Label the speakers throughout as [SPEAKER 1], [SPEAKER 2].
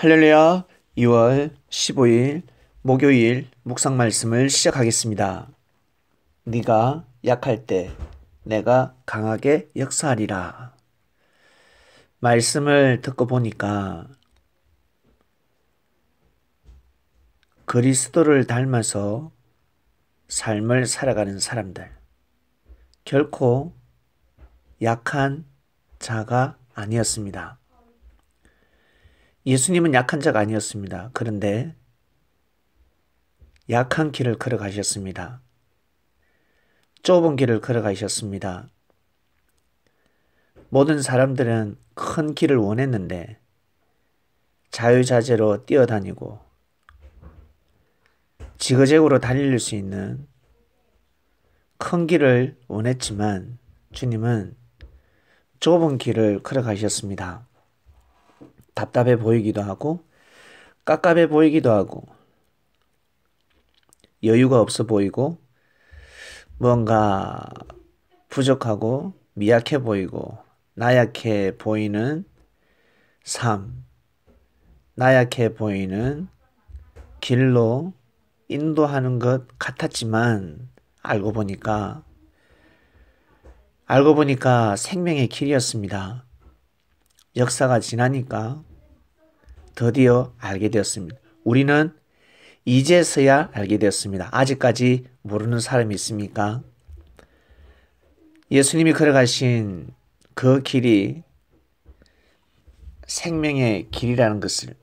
[SPEAKER 1] 할렐루야. 2월 15일 목요일 묵상 말씀을 시작하겠습니다. 네가 약할 때 내가 강하게 역사하리라. 말씀을 듣고 보니까 그리스도를 닮아서 삶을 살아가는 사람들, 결코 약한 자가 아니었습니다. 예수님은 약한 자가 아니었습니다. 그런데 약한 길을 걸어가셨습니다. 좁은 길을 걸어가셨습니다. 모든 사람들은 큰 길을 원했는데 자유자재로 뛰어다니고 지그재그로 달릴 수 있는 큰 길을 원했지만 주님은 좁은 길을 걸어가셨습니다. 답답해 보이기도 하고 깝깝해 보이기도 하고 여유가 없어 보이고 뭔가 부족하고 미약해 보이고 나약해 보이는 삶, 나약해 보이는 길로 인도하는 것 같았지만 알고 보니까 생명의 길이었습니다. 역사가 지나니까 드디어 알게 되었습니다. 우리는 이제서야 알게 되었습니다. 아직까지 모르는 사람이 있습니까? 예수님이 걸어가신 그 길이 생명의 길이라는 것을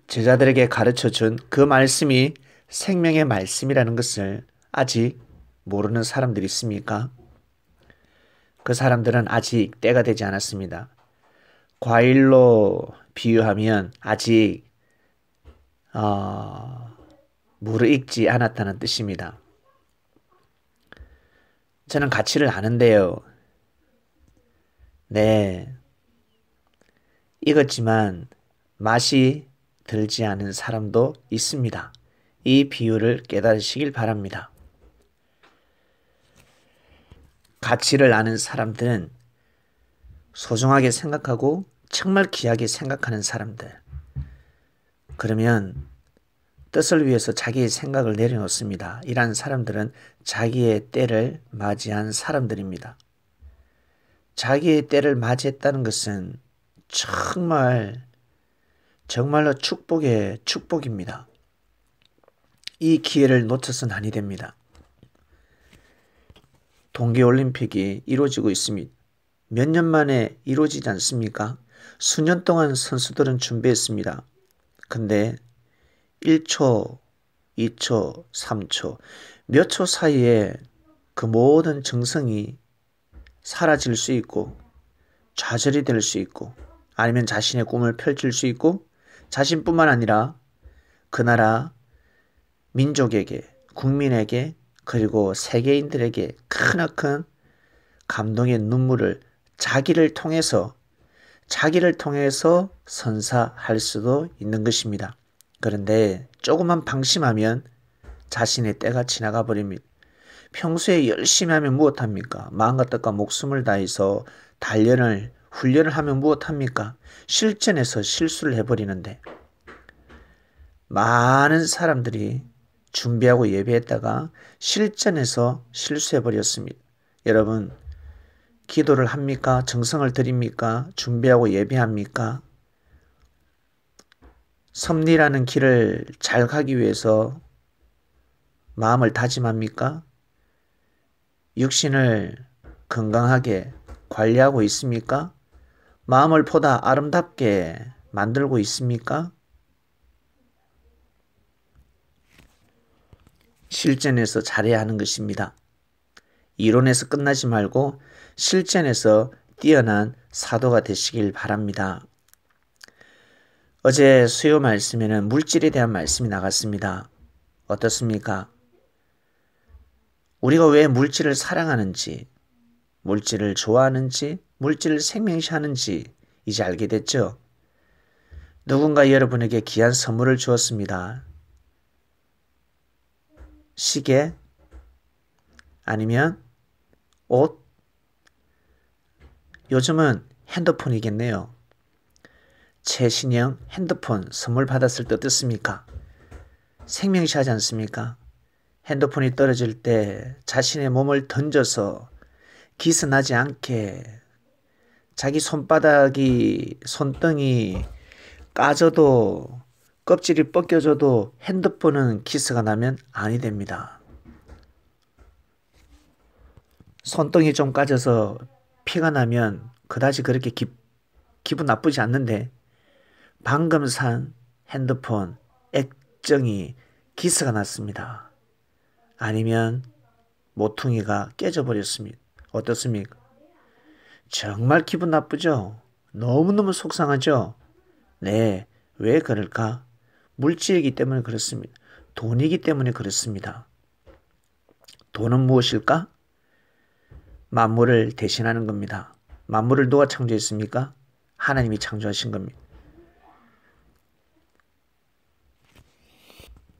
[SPEAKER 1] 제자들에게 가르쳐 준 그 말씀이 생명의 말씀이라는 것을 아직 모르는 사람들이 있습니까? 그 사람들은 아직 때가 되지 않았습니다. 과일로 비유하면 아직 무르익지 않았다는 뜻입니다. 저는 가치를 아는데요. 네, 익었지만 맛이 들지 않은 사람도 있습니다. 이 비유를 깨달으시길 바랍니다. 가치를 아는 사람들은 소중하게 생각하고 정말 귀하게 생각하는 사람들. 그러면 뜻을 위해서 자기의 생각을 내려놓습니다. 이러한 사람들은 자기의 때를 맞이한 사람들입니다. 자기의 때를 맞이했다는 것은 정말로 축복의 축복입니다. 이 기회를 놓쳐서는 아니 됩니다. 동계올림픽이 이루어지고 있습니다. 몇 년 만에 이루어지지 않습니까? 수년 동안 선수들은 준비했습니다. 근데 1초, 2초, 3초, 몇 초 사이에 그 모든 정성이 사라질 수 있고 좌절이 될 수 있고 아니면 자신의 꿈을 펼칠 수 있고 자신뿐만 아니라 그 나라 민족에게, 국민에게 그리고 세계인들에게 크나큰 감동의 눈물을 자기를 통해서 선사할 수도 있는 것입니다. 그런데 조금만 방심하면 자신의 때가 지나가 버립니다. 평소에 열심히 하면 무엇합니까? 마음과 뜻과 목숨을 다해서 훈련을 하면 무엇합니까? 실전에서 실수를 해버리는데 많은 사람들이 준비하고 예배했다가 실전에서 실수해버렸습니다. 여러분, 기도를 합니까? 정성을 드립니까? 준비하고 예배합니까? 섭리라는 길을 잘 가기 위해서 마음을 다짐합니까? 육신을 건강하게 관리하고 있습니까? 마음을 보다 아름답게 만들고 있습니까? 실전에서 잘해야 하는 것입니다. 이론에서 끝나지 말고 실전에서 뛰어난 사도가 되시길 바랍니다. 어제 수요 말씀에는 물질에 대한 말씀이 나갔습니다. 어떻습니까? 우리가 왜 물질을 사랑하는지, 물질을 좋아하는지, 물질을 생명시하는지 이제 알게 됐죠? 누군가 여러분에게 귀한 선물을 주었습니다. 시계, 아니면 옷, 요즘은 핸드폰이겠네요. 최신형 핸드폰 선물 받았을 때 어떻습니까? 생명시하지 않습니까? 핸드폰이 떨어질 때 자신의 몸을 던져서 기스나지 않게 자기 손등이 까져도 껍질이 벗겨져도 핸드폰은 기스가 나면 아니 됩니다. 손등이 좀 까져서 피가 나면 그다지 그렇게 기분 나쁘지 않는데 방금 산 핸드폰 액정이 기스가 났습니다. 아니면 모퉁이가 깨져버렸습니다. 어떻습니까? 정말 기분 나쁘죠? 너무너무 속상하죠? 네, 왜 그럴까? 물질이기 때문에 그렇습니다. 돈이기 때문에 그렇습니다. 돈은 무엇일까? 만물을 대신하는 겁니다. 만물을 누가 창조했습니까? 하나님이 창조하신 겁니다.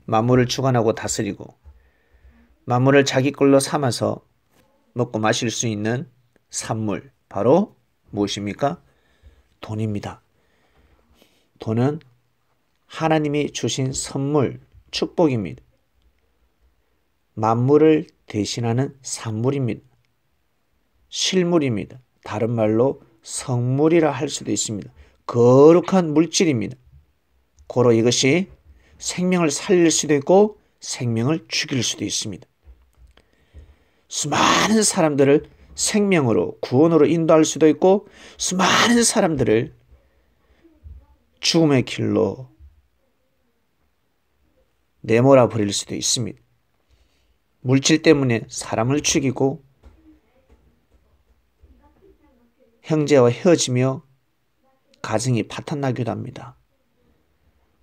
[SPEAKER 1] 만물을 주관하고 다스리고 만물을 자기 걸로 삼아서 먹고 마실 수 있는 산물, 바로 무엇입니까? 돈입니다. 돈은 하나님이 주신 선물, 축복입니다. 만물을 대신하는 산물입니다. 실물입니다. 다른 말로 성물이라 할 수도 있습니다. 거룩한 물질입니다. 고로 이것이 생명을 살릴 수도 있고 생명을 죽일 수도 있습니다. 수많은 사람들을 생명으로 구원으로 인도할 수도 있고 수많은 사람들을 죽음의 길로 내몰아 버릴 수도 있습니다. 물질 때문에 사람을 죽이고 형제와 헤어지며 가정이 파탄나기도 합니다.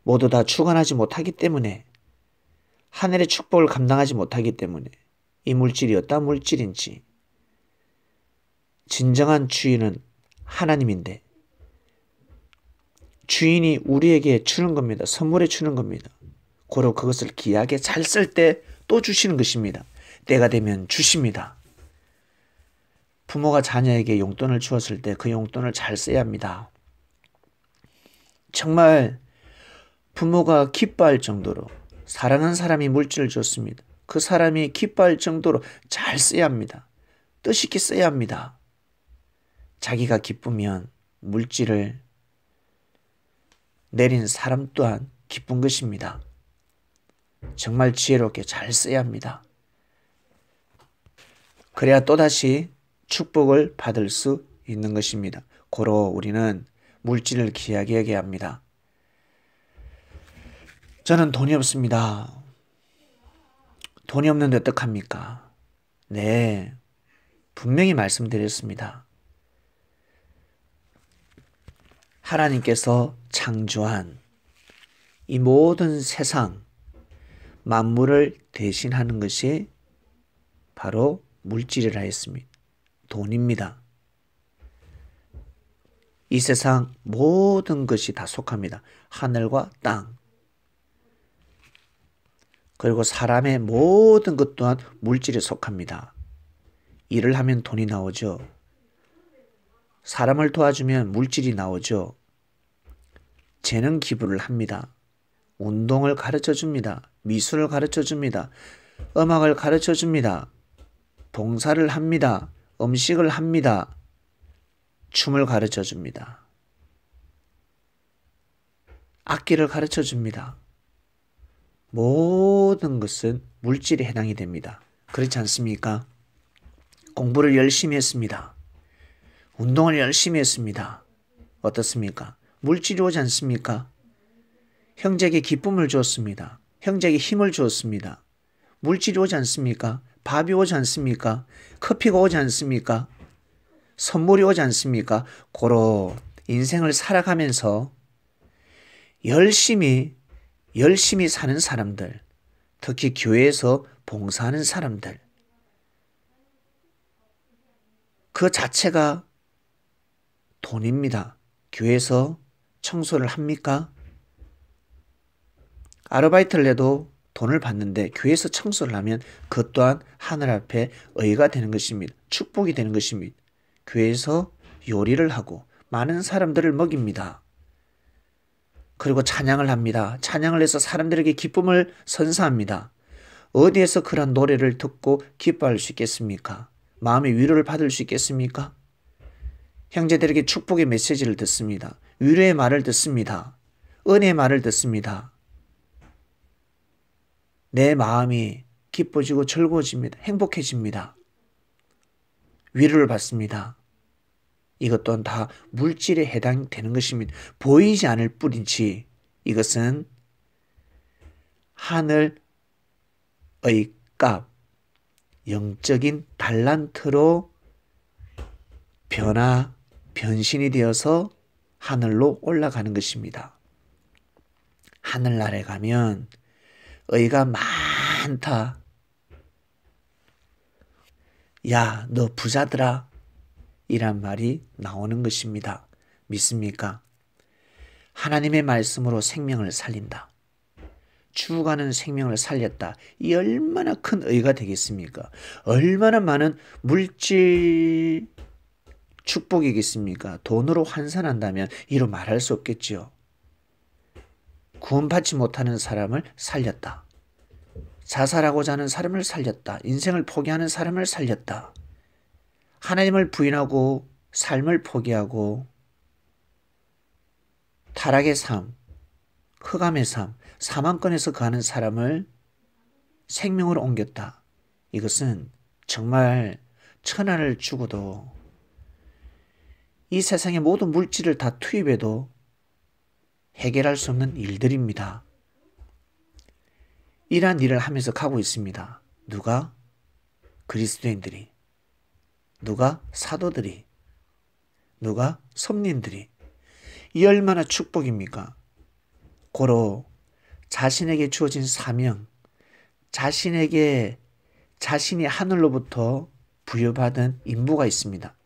[SPEAKER 1] 모두 다 주관하지 못하기 때문에 하늘의 축복을 감당하지 못하기 때문에 이 물질이 어떤 물질인지 진정한 주인은 하나님인데 주인이 우리에게 주는 겁니다. 선물해 주는 겁니다. 고로 그것을 귀하게 잘 쓸 때 또 주시는 것입니다. 때가 되면 주십니다. 부모가 자녀에게 용돈을 주었을 때 그 용돈을 잘 써야 합니다. 정말 부모가 기뻐할 정도로 사랑하는 사람이 물질을 줬습니다. 그 사람이 기뻐할 정도로 잘 써야 합니다. 뜻있게 써야 합니다. 자기가 기쁘면 물질을 내린 사람 또한 기쁜 것입니다. 정말 지혜롭게 잘 써야 합니다. 그래야 또다시 축복을 받을 수 있는 것입니다. 고로 우리는 물질을 귀하게 여겨야 합니다. 저는 돈이 없습니다. 돈이 없는데 어떡합니까? 네, 분명히 말씀드렸습니다. 하나님께서 창조한 이 모든 세상 만물을 대신하는 것이 바로 물질이라 했습니다. 돈입니다. 이 세상 모든 것이 다 속합니다. 하늘과 땅, 그리고 사람의 모든 것 또한 물질에 속합니다. 일을 하면 돈이 나오죠. 사람을 도와주면 물질이 나오죠. 재능 기부를 합니다. 운동을 가르쳐 줍니다. 미술을 가르쳐 줍니다. 음악을 가르쳐 줍니다. 봉사를 합니다. 음식을 합니다. 춤을 가르쳐 줍니다. 악기를 가르쳐 줍니다. 모든 것은 물질에 해당이 됩니다. 그렇지 않습니까? 공부를 열심히 했습니다. 운동을 열심히 했습니다. 어떻습니까? 물질이 오지 않습니까? 형제에게 기쁨을 주었습니다. 형제에게 힘을 주었습니다. 물질이 오지 않습니까? 밥이 오지 않습니까? 커피가 오지 않습니까? 선물이 오지 않습니까? 고로 인생을 살아가면서 열심히 사는 사람들, 특히 교회에서 봉사하는 사람들, 그 자체가 돈입니다. 교회에서 청소를 합니까? 아르바이트를 해도 돈을 받는데 교회에서 청소를 하면 그것 또한 하늘 앞에 의가 되는 것입니다. 축복이 되는 것입니다. 교회에서 요리를 하고 많은 사람들을 먹입니다. 그리고 찬양을 합니다. 찬양을 해서 사람들에게 기쁨을 선사합니다. 어디에서 그런 노래를 듣고 기뻐할 수 있겠습니까? 마음의 위로를 받을 수 있겠습니까? 형제들에게 축복의 메시지를 듣습니다. 위로의 말을 듣습니다. 은혜의 말을 듣습니다. 내 마음이 기뻐지고 즐거워집니다. 행복해집니다. 위로를 받습니다. 이것 또한 다 물질에 해당되는 것입니다. 보이지 않을 뿐이지 이것은 하늘의 값, 영적인 달란트로 변신이 되어서 하늘로 올라가는 것입니다. 하늘나라에 가면 의가 많다. 야, 너 부자더라. 이란 말이 나오는 것입니다. 믿습니까? 하나님의 말씀으로 생명을 살린다. 죽어가는 생명을 살렸다. 이 얼마나 큰 의가 되겠습니까? 얼마나 많은 물질 축복이겠습니까? 돈으로 환산한다면 이로 말할 수 없겠지요. 구원받지 못하는 사람을 살렸다. 자살하고자 하는 사람을 살렸다. 인생을 포기하는 사람을 살렸다. 하나님을 부인하고 삶을 포기하고 타락의 삶, 흑암의 삶, 사망권에서 거하는 사람을 생명으로 옮겼다. 이것은 정말 천하를 주고도 이 세상의 모든 물질을 다 투입해도 해결할 수 없는 일들입니다. 이러한 일을 하면서 가고 있습니다. 누가? 그리스도인들이. 누가? 사도들이. 누가? 선민들이. 이 얼마나 축복입니까? 고로 자신에게 주어진 사명, 자신이 하늘로부터 부여받은 임무가 있습니다.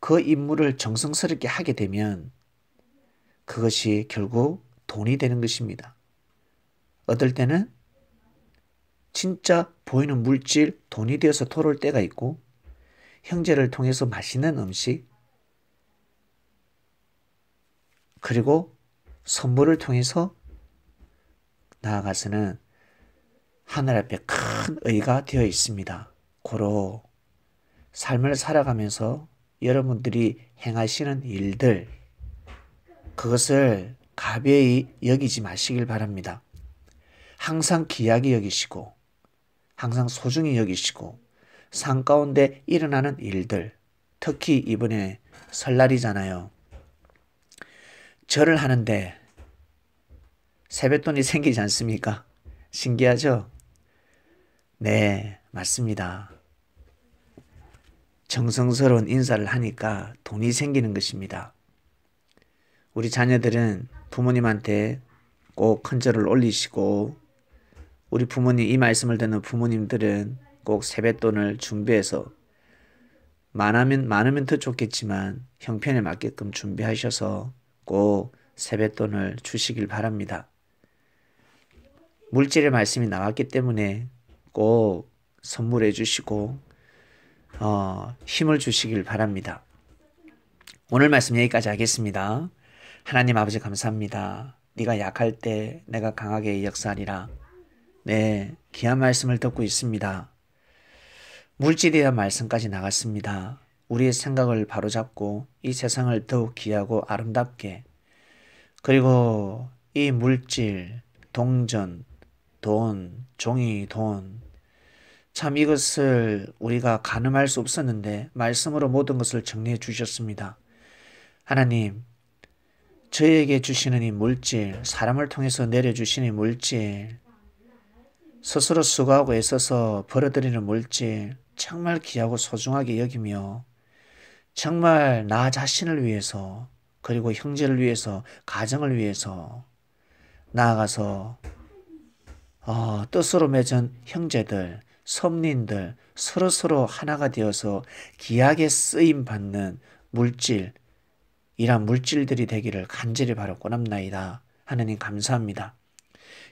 [SPEAKER 1] 그 임무를 정성스럽게 하게 되면 그것이 결국 돈이 되는 것입니다. 어떨 때는 진짜 보이는 물질, 돈이 되어서 돌아올 때가 있고 형제를 통해서 맛있는 음식 그리고 선물을 통해서 나아가서는 하늘 앞에 큰 의가 되어 있습니다. 고로 삶을 살아가면서 여러분들이 행하시는 일들 그것을 가벼이 여기지 마시길 바랍니다. 항상 귀하게 여기시고 항상 소중히 여기시고 삶 가운데 일어나는 일들 특히 이번에 설날이잖아요. 절을 하는데 세뱃돈이 생기지 않습니까? 신기하죠? 네, 맞습니다. 정성스러운 인사를 하니까 돈이 생기는 것입니다. 우리 자녀들은 부모님한테 꼭 큰 절을 올리시고 우리 부모님 이 말씀을 듣는 부모님들은 꼭 세뱃돈을 준비해서 많으면 더 좋겠지만 형편에 맞게끔 준비하셔서 꼭 세뱃돈을 주시길 바랍니다. 물질의 말씀이 나왔기 때문에 꼭 선물해 주시고 힘을 주시길 바랍니다. 오늘 말씀 여기까지 하겠습니다. 하나님 아버지 감사합니다. 네가 약할 때 내가 강하게 역사하리라. 네, 귀한 말씀을 듣고 있습니다. 물질에 대한 말씀까지 나갔습니다. 우리의 생각을 바로잡고 이 세상을 더욱 귀하고 아름답게 그리고 이 물질, 동전, 돈, 종이 돈 참 이것을 우리가 가늠할 수 없었는데 말씀으로 모든 것을 정리해 주셨습니다. 하나님 저에게 주시는 이 물질 사람을 통해서 내려주시는 이 물질 스스로 수고하고 애써서 벌어들이는 물질 정말 귀하고 소중하게 여기며 정말 나 자신을 위해서 그리고 형제를 위해서 가정을 위해서 나아가서 뜻으로 맺은 형제들 선민들 서로서로 하나가 되어서 귀하게 쓰임받는 물질 이란 물질들이 되기를 간절히 바라고남나이다. 하느님 감사합니다.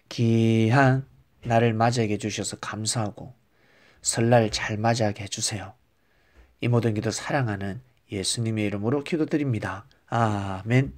[SPEAKER 1] 귀한 나를 맞이하게 해주셔서 감사하고 설날 잘 맞이하게 해주세요. 이 모든 기도 사랑하는 예수님의 이름으로 기도드립니다. 아멘.